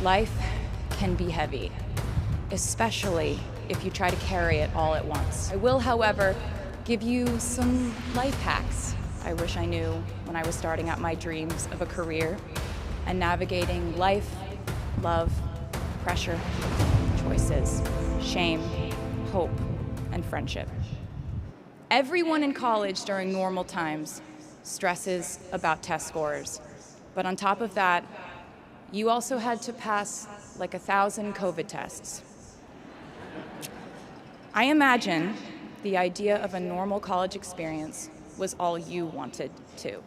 Life can be heavy, especially if you try to carry it all at once. I will, however, give you some life hacks I wish I knew when I was starting out my dreams of a career and navigating life, love, pressure, choices, shame, hope, and friendship. Everyone in college during normal times stresses about test scores, but on top of that, you also had to pass like 1,000 COVID tests. I imagine the idea of a normal college experience was all you wanted too.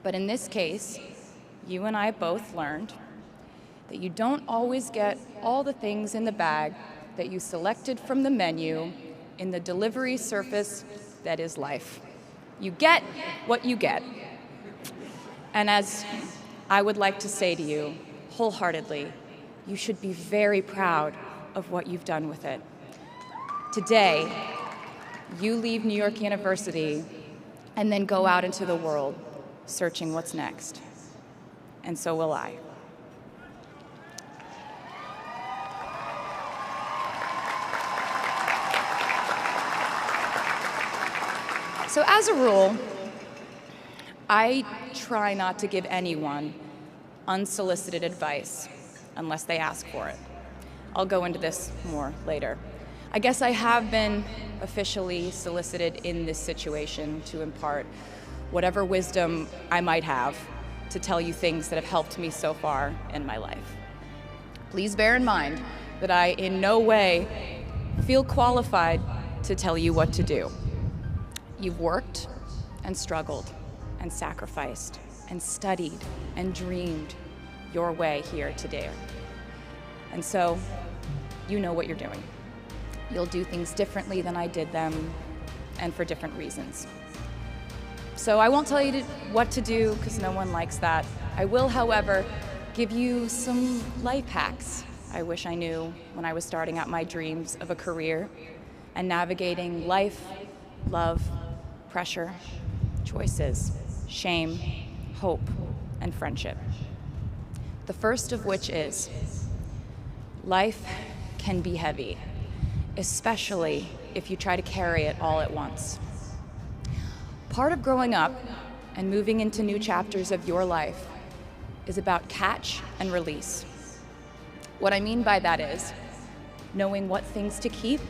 But in this case, you and I both learned that you don't always get all the things in the bag that you selected from the menu in the delivery service that is life. You get what you get. And as I would like to say to you wholeheartedly, you should be very proud of what you've done with it. Today, you leave New York University and then go out into the world searching what's next. And so will I. So as a rule, I try not to give anyone unsolicited advice unless they ask for it. I'll go into this more later. I guess I have been officially solicited in this situation to impart whatever wisdom I might have to tell you things that have helped me so far in my life. Please bear in mind that I in no way feel qualified to tell you what to do. You've worked and struggled and sacrificed and studied and dreamed your way here today. And so you know what you're doing. You'll do things differently than I did them and for different reasons. So I won't tell you what to do because no one likes that. I will, however, give you some life hacks I wish I knew when I was starting out my dreams of a career and navigating life, love, pressure, choices, shame, hope, and friendship. The first of which is, life can be heavy, especially if you try to carry it all at once. Part of growing up and moving into new chapters of your life is about catch and release. What I mean by that is knowing what things to keep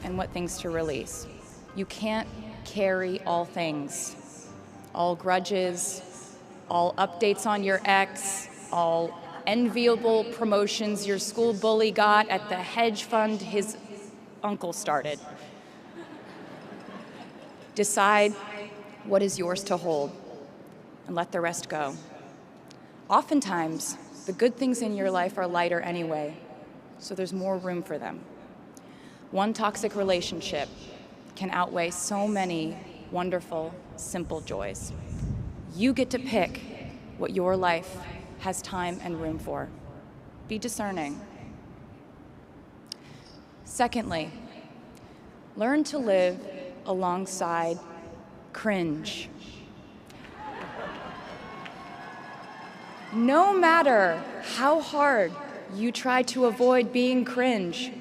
and what things to release. You can't carry all things, all grudges, all updates on your ex, all enviable promotions your school bully got at the hedge fund his uncle started. Decide what is yours to hold and let the rest go. Oftentimes, the good things in your life are lighter anyway, so there's more room for them. One toxic relationship can outweigh so many wonderful, simple joys. You get to pick what your life has time and room for. Be discerning. Secondly, learn to live alongside cringe. No matter how hard you try to avoid being cringe,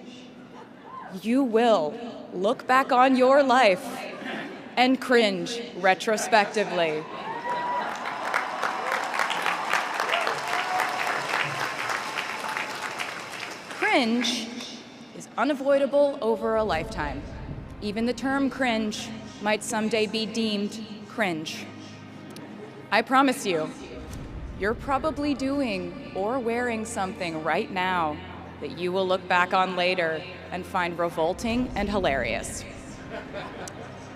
you will look back on your life and cringe retrospectively. Cringe is unavoidable over a lifetime. Even the term cringe might someday be deemed cringe. I promise you, you're probably doing or wearing something right now that you will look back on later and find revolting and hilarious.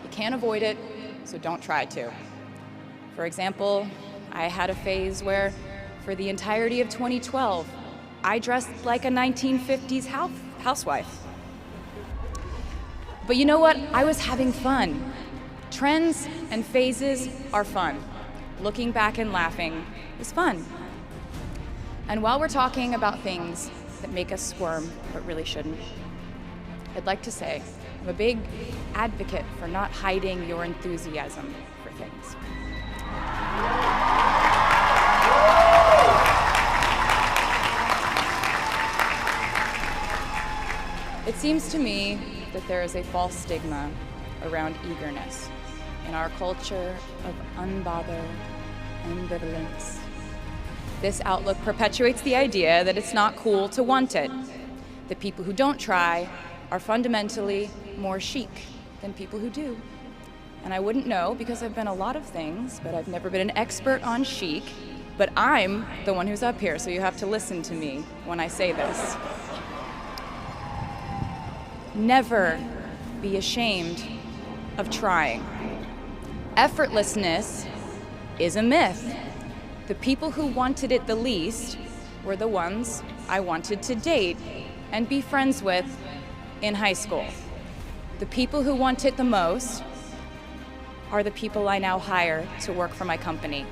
You can't avoid it, so don't try to. For example, I had a phase where, for the entirety of 2012, I dressed like a 1950s housewife. But you know what? I was having fun. Trends and phases are fun. Looking back and laughing is fun. And while we're talking about things that make us squirm, but really shouldn't, I'd like to say I'm a big advocate for not hiding your enthusiasm for things. It seems to me that there is a false stigma around eagerness in our culture of unbothered ambivalence. This outlook perpetuates the idea that it's not cool to want it. The people who don't try are fundamentally more chic than people who do. And I wouldn't know because I've been a lot of things, but I've never been an expert on chic. But I'm the one who's up here, so you have to listen to me when I say this. Never be ashamed of trying. Effortlessness is a myth. The people who wanted it the least were the ones I wanted to date and be friends with in high school. The people who want it the most are the people I now hire to work for my company.